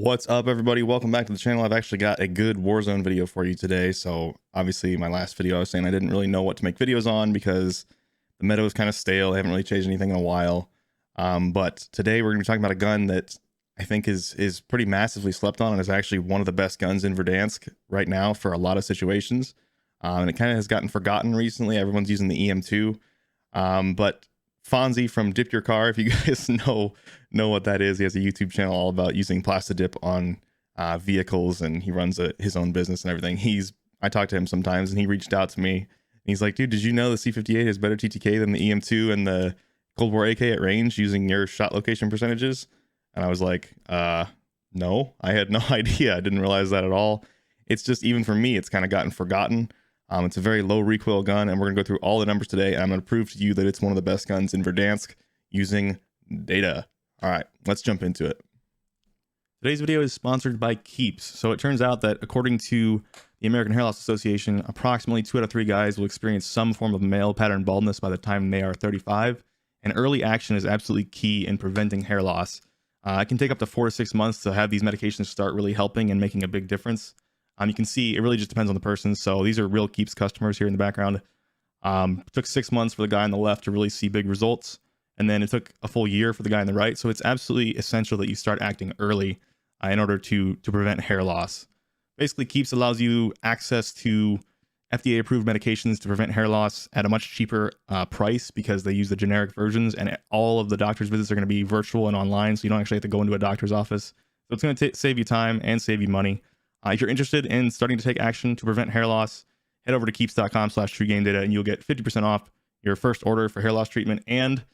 What's up, everybody? Welcome back to the channel. I've actually got a good Warzone video for you today. So obviously my last video I was saying I didn't really know what to make videos on because the meta was kind of stale. I haven't really changed anything in a while. But today we're going to be talking about a gun that I think is pretty massively slept on and is actually one of the best guns in Verdansk right now for a lot of situations. And it kind of has gotten forgotten recently. Everyone's using the EM2. But Fonzie from Dip Your Car, if you guys know what that is, he has a YouTube channel all about using Plastidip on vehicles, and he runs his own business and everything. I talk to him sometimes, and he reached out to me. And he's like, dude, did you know the C58 has better TTK than the EM2 and the Cold War AK at range using your shot location percentages? And I was like, no, I had no idea. I didn't realize that at all. It's just, even for me, it's kind of gotten forgotten. It's a very low recoil gun, and we're going to go through all the numbers today, and I'm going to prove to you that it's one of the best guns in Verdansk using data. All right, let's jump into it. Today's video is sponsored by Keeps. So it turns out that according to the American Hair Loss Association, approximately 2 out of 3 guys will experience some form of male pattern baldness by the time they are 35, and early action is absolutely key in preventing hair loss. It can take up to 4 to 6 months to have these medications start really helping and making a big difference. You can see it really just depends on the person. So these are real Keeps customers here in the background. It took 6 months for the guy on the left to really see big results. And then it took a full year for the guy on the right. So it's absolutely essential that you start acting early in order to prevent hair loss. Basically, Keeps allows you access to FDA approved medications to prevent hair loss at a much cheaper price because they use the generic versions, and all of the doctor's visits are going to be virtual and online. So you don't actually have to go into a doctor's office. So it's going to save you time and save you money. If you're interested in starting to take action to prevent hair loss, head over to keeps.com/TrueGameData and you'll get 50% off your first order for hair loss treatment. And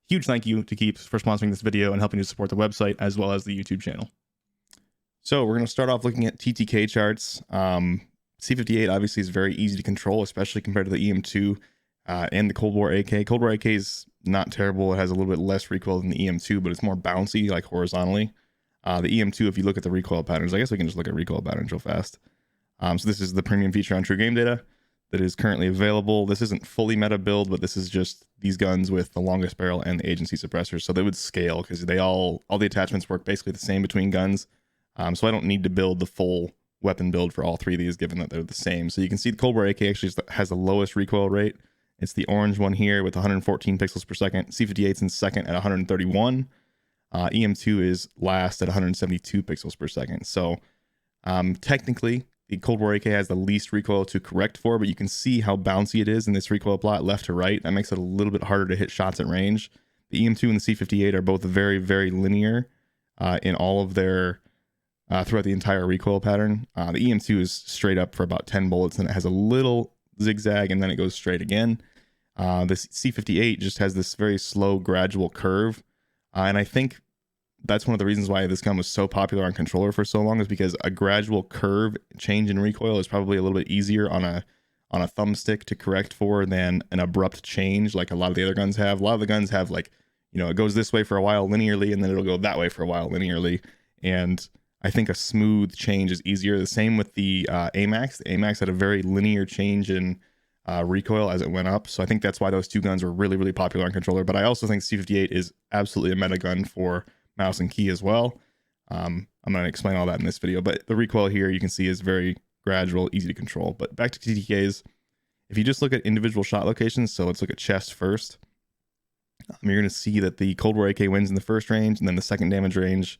huge thank you to Keeps for sponsoring this video and helping to support the website as well as the YouTube channel. So we're going to start off looking at TTK charts. C58 obviously is very easy to control, especially compared to the EM2 and the Cold War AK. Cold War AK is not terrible. It has a little bit less recoil than the EM2, but it's more bouncy, like horizontally. The EM2, if you look at the recoil patterns, I guess we can just look at recoil patterns real fast. So this is the premium feature on TrueGameData that is currently available. This isn't fully meta build, but this is just these guns with the longest barrel and the agency suppressors. So they would scale because all the attachments work basically the same between guns. So I don't need to build the full weapon build for all 3 of these, given that they're the same. So you can see the Cold War AK actually has the lowest recoil rate. It's the orange one here with 114 pixels per second. C58's in second at 131. EM2 is last at 172 pixels per second. So technically, the Cold War AK has the least recoil to correct for, but you can see how bouncy it is in this recoil plot left to right. That makes it a little bit harder to hit shots at range. The EM2 and the C58 are both very, very linear in all of their, throughout the entire recoil pattern. The EM2 is straight up for about 10 bullets, and it has a little zigzag, and then it goes straight again. This C58 just has this very slow, gradual curve. And I think that's one of the reasons why this gun was so popular on controller for so long, is because a gradual curve change in recoil is probably a little bit easier on a thumbstick to correct for than an abrupt change like a lot of the other guns have. A lot of the guns have, like, it goes this way for a while linearly, and then it'll go that way for a while linearly. And I think a smooth change is easier. The same with the AMAX. The AMAX had a very linear change in recoil as it went up. So I think that's why those 2 guns were really, really popular on controller. But I also think C58 is absolutely a meta gun for mouse and key as well. I'm going to explain all that in this video, but the recoil here you can see is very gradual, easy to control. But back to TTKs, if you just look at individual shot locations, so let's look at chest first, you're going to see that the Cold War AK wins in the first range, and then the second damage range,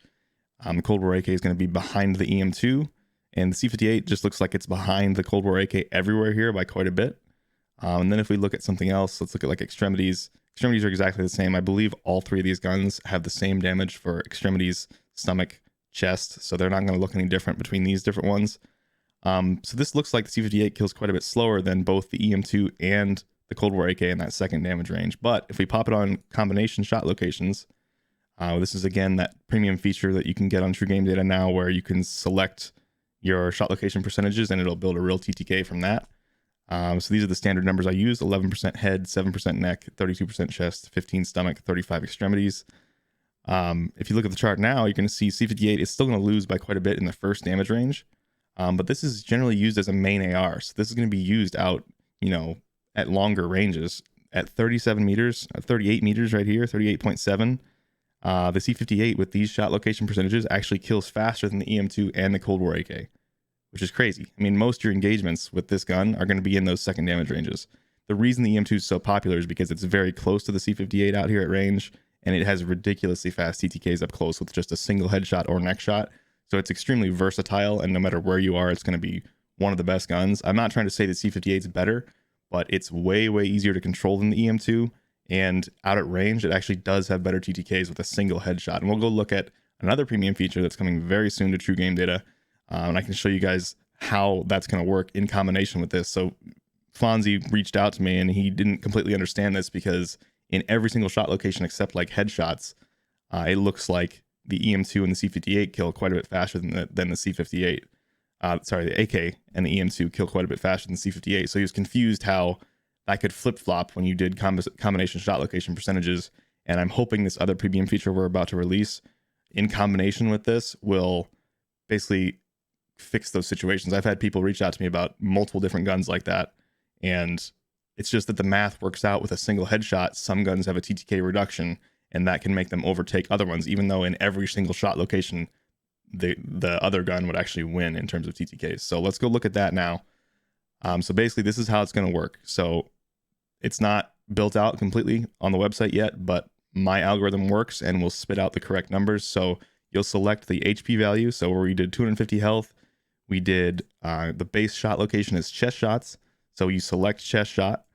the Cold War AK is going to be behind the EM2, and the C58 just looks like it's behind the Cold War AK everywhere here by quite a bit. And then if we look at something else, let's look at like extremities. Extremities are exactly the same. I believe all 3 of these guns have the same damage for extremities, stomach, chest, so they're not going to look any different between these different ones. So this looks like the C58 kills quite a bit slower than both the EM2 and the Cold War AK in that second damage range. But if we pop it on combination shot locations, this is again that premium feature that you can get on TrueGameData now, where you can select your shot location percentages and it'll build a real TTK from that. So these are the standard numbers I use: 11% head, 7% neck, 32% chest, 15 stomach, 35 extremities. If you look at the chart now, you're going to see C58 is still going to lose by quite a bit in the first damage range. But this is generally used as a main AR. So this is going to be used out, at longer ranges at 37 meters, 38 meters right here, 38.7. The C58 with these shot location percentages actually kills faster than the EM2 and the Cold War AK, which is crazy. I mean, most of your engagements with this gun are going to be in those second damage ranges. The reason the EM2 is so popular is because it's very close to the C58 out here at range, and it has ridiculously fast TTKs up close with just a single headshot or neck shot. So it's extremely versatile, and no matter where you are, it's going to be one of the best guns. I'm not trying to say the C58 is better, but it's way, way easier to control than the EM2. And out at range, it actually does have better TTKs with a single headshot. And we'll go look at another premium feature that's coming very soon to TrueGameData. And I can show you guys how that's going to work in combination with this. So Fonzie reached out to me and he didn't completely understand this because in every single shot location except like headshots, it looks like the EM2 and the C58 kill quite a bit faster than the C58. The AK and the EM2 kill quite a bit faster than the C58. So he was confused how that could flip-flop when you did combination shot location percentages. And I'm hoping this other premium feature we're about to release in combination with this will basically fix those situations. I've had people reach out to me about multiple different guns like that, and it's just that the math works out with a single headshot. Some guns have a TTK reduction, and that can make them overtake other ones, even though in every single shot location the other gun would actually win in terms of TTKs. So let's go look at that now. So basically this is how it's going to work. So it's not built out completely on the website yet, but my algorithm works and will spit out the correct numbers. So you'll select the HP value. So where we did 250 health, we did the base shot location is chest shots. So you select chest shot,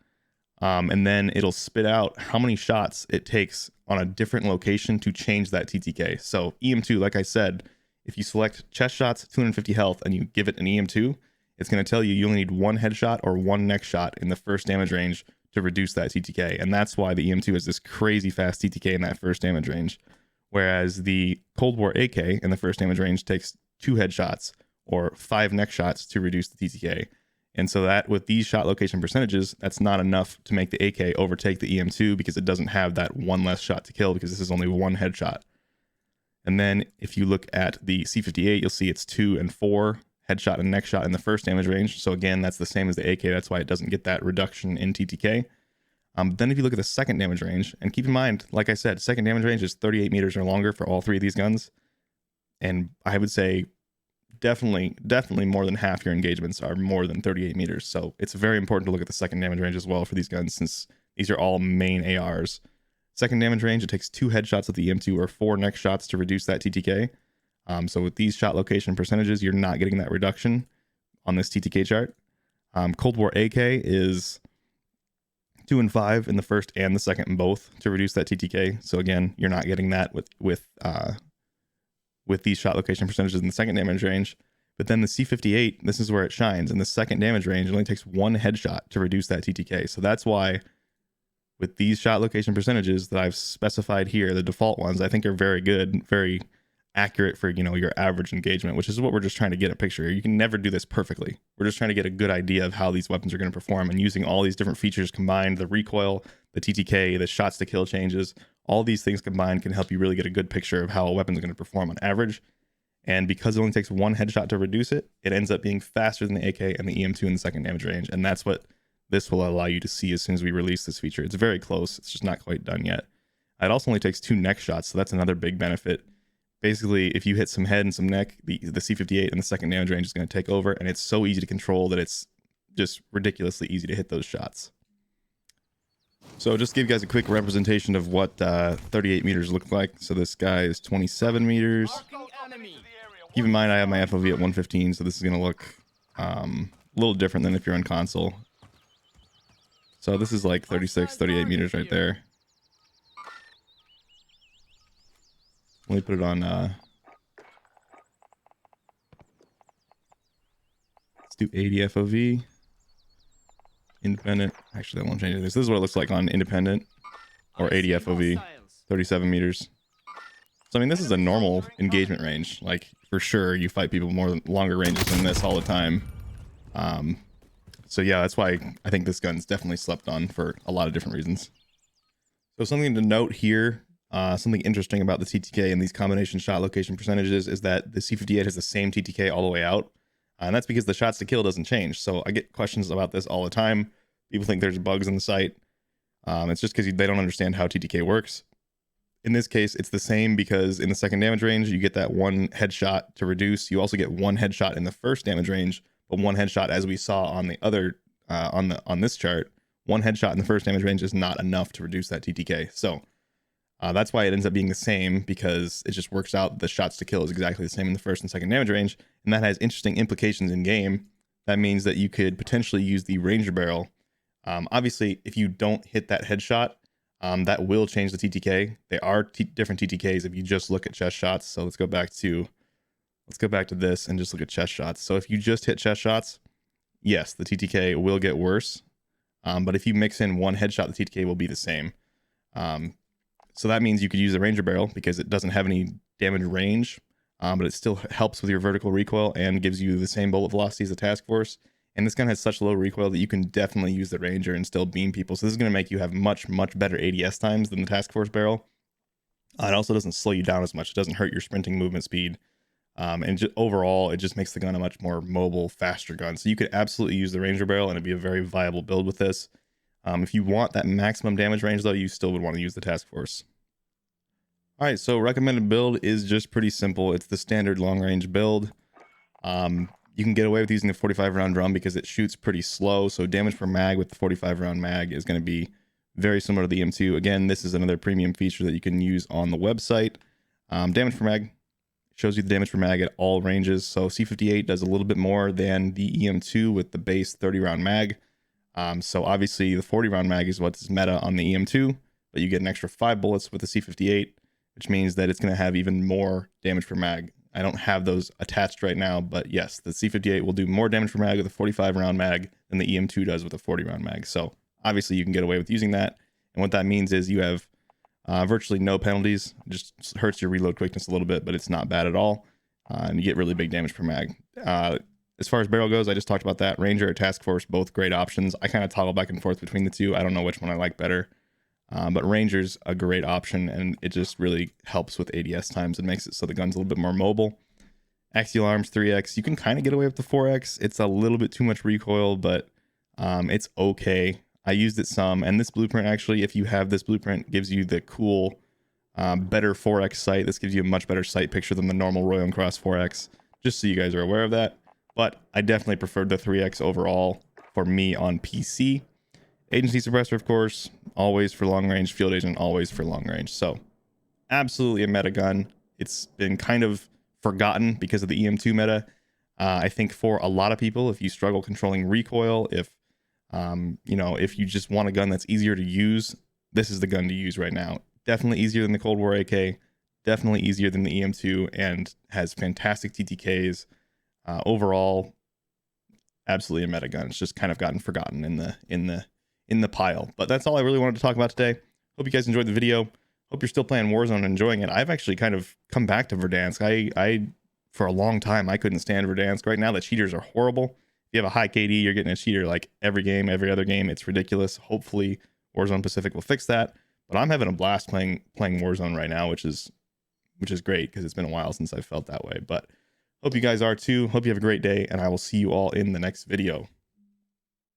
and then it'll spit out how many shots it takes on a different location to change that TTK. So EM2, like I said, if you select chest shots, 250 health, and you give it an EM2, it's going to tell you you only need one headshot or one neck shot in the first damage range to reduce that TTK. And that's why the EM2 has this crazy fast TTK in that first damage range. Whereas the Cold War AK in the first damage range takes 2 headshots or 5 neck shots to reduce the TTK. And so that with these shot location percentages, that's not enough to make the AK overtake the EM2 because it doesn't have that one less shot to kill because this is only one headshot. And then if you look at the C58, you'll see it's 2 and 4 headshot and neck shot in the first damage range. So again, that's the same as the AK. That's why it doesn't get that reduction in TTK. Then if you look at the second damage range, and keep in mind, like I said, second damage range is 38 meters or longer for all 3 of these guns. And I would say definitely more than half your engagements are more than 38 meters. So it's very important to look at the second damage range as well for these guns, since these are all main ARs. Second damage range, it takes 2 headshots with the EM2 or 4 neck shots to reduce that TTK. So with these shot location percentages, you're not getting that reduction on this TTK chart. Cold War AK is 2 and 5 in the first and the second in both to reduce that TTK. So again, you're not getting that with these shot location percentages in the second damage range. But then the C58, this is where it shines. In the second damage range, it only takes 1 headshot to reduce that TTK. So that's why with these shot location percentages that I've specified here, the default ones, I think are very good, very accurate for, you know, your average engagement, which is what we're just trying to get a picture. You can never do this perfectly. We're just trying to get a good idea of how these weapons are going to perform, and using all these different features combined, the recoil, the TTK, the shots to kill changes, all these things combined can help you really get a good picture of how a weapon is going to perform on average. And because it only takes 1 headshot to reduce it, it ends up being faster than the AK and the EM2 in the second damage range. And that's what this will allow you to see as soon as we release this feature. It's very close. It's just not quite done yet. It also only takes 2 neck shots, so that's another big benefit. Basically, if you hit some head and some neck, the C58 in the second damage range is going to take over, and it's so easy to control that it's just ridiculously easy to hit those shots. So just to give you guys a quick representation of what 38 meters look like. So this guy is 27 meters. Keep in mind I have my FOV at 115, so this is going to look a little different than if you're on console. So this is like 36, 38 meters right there. Let me put it on, let's do 80 FOV. Independent. Actually, that won't change this. This is what it looks like on independent or 80 FOV, 37 meters. So, I mean, this is a normal engagement range. Like, for sure, you fight people longer ranges than this all the time. So, yeah, that's why I think this gun's definitely slept on for a lot of different reasons. So, something to note here. Something interesting about the TTK and these combination shot location percentages is that the C58 has the same TTK all the way out. And that's because the shots to kill doesn't change. So I get questions about this all the time. People think there's bugs in the site. It's just because they don't understand how TTK works. in this case, it's the same because in the second damage range, you get that one headshot to reduce. You also get one headshot in the first damage range, but one headshot, as we saw on the other on this chart, one headshot in the first damage range is not enough to reduce that TTK. So that's why it ends up being the same, because it just works out. The shots to kill is exactly the same in the first and second damage range, and that has interesting implications in game. That means that you could potentially use the Ranger barrel. Obviously, if you don't hit that headshot, that will change the TTK. They are different TTKs if you just look at chest shots. So let's go back to this and just look at chest shots. So if you just hit chest shots, yes, the TTK will get worse. But if you mix in one headshot, the TTK will be the same. So that means you could use the Ranger barrel because it doesn't have any damage range, but it still helps with your vertical recoil and gives you the same bullet velocity as the Task Force. And this gun has such low recoil that you can definitely use the Ranger and still beam people. So this is going to make you have much, much better ADS times than the Task Force barrel. It also doesn't slow you down as much. It doesn't hurt your sprinting movement speed. And overall, it just makes the gun a much more mobile, faster gun. So you could absolutely use the Ranger barrel, and it'd be a very viable build with this. If you want that maximum damage range, though, you still would want to use the Task Force. All right, so recommended build is just pretty simple. It's the standard long-range build. You can get away with using the 45 round drum because it shoots pretty slow. So damage per mag with the 45 round mag is going to be very similar to the M2. Again, this is another premium feature that you can use on the website. Damage per mag shows you the damage per mag at all ranges. So C58 does a little bit more than the EM2 with the base 30 round mag. So obviously the 40 round mag is what's meta on the EM2, but you get an extra 5 bullets with the C58, which means that it's going to have even more damage per mag. I don't have those attached right now, but yes, the C58 will do more damage per mag with a 45 round mag than the EM2 does with a 40 round mag. So obviously you can get away with using that. And what that means is you have virtually no penalties. It just hurts your reload quickness a little bit, but it's not bad at all. And you get really big damage per mag. As far as barrel goes, I just talked about that. Ranger or Task Force, both great options. I kind of toggle back and forth between the two. I don't know which one I like better. But Ranger's a great option, and it just really helps with ADS times and makes it so the gun's a little bit more mobile. Axial arms 3x, you can kind of get away with the 4x. It's a little bit too much recoil, but it's okay. I used it some, and this blueprint actually, if you have this blueprint, gives you the cool, better 4x sight. This gives you a much better sight picture than the normal Royal Cross 4x, just so you guys are aware of that. But I definitely preferred the 3x overall for me on PC. Agency suppressor, of course, always for long range. Field agent, always for long range. So absolutely a meta gun. It's been kind of forgotten because of the EM2 meta. I think for a lot of people, if you struggle controlling recoil, if if you just want a gun that's easier to use, this is the gun to use right now. Definitely easier than the Cold War AK, definitely easier than the EM2, and has fantastic TTKs. Overall, absolutely a meta gun. It's just kind of gotten forgotten in the pile. But that's all I really wanted to talk about today. Hope you guys enjoyed the video. Hope you're still playing Warzone and enjoying it. I've actually kind of come back to Verdansk. I for a long time I couldn't stand Verdansk. Right now the cheaters are horrible. If you have a high KD, you're getting a cheater like every game, every other game. It's ridiculous. Hopefully Warzone Pacific will fix that. But I'm having a blast playing Warzone right now, which is great because it's been a while since I felt that way. But hope you guys are too. Hope you have a great day, and I will see you all in the next video.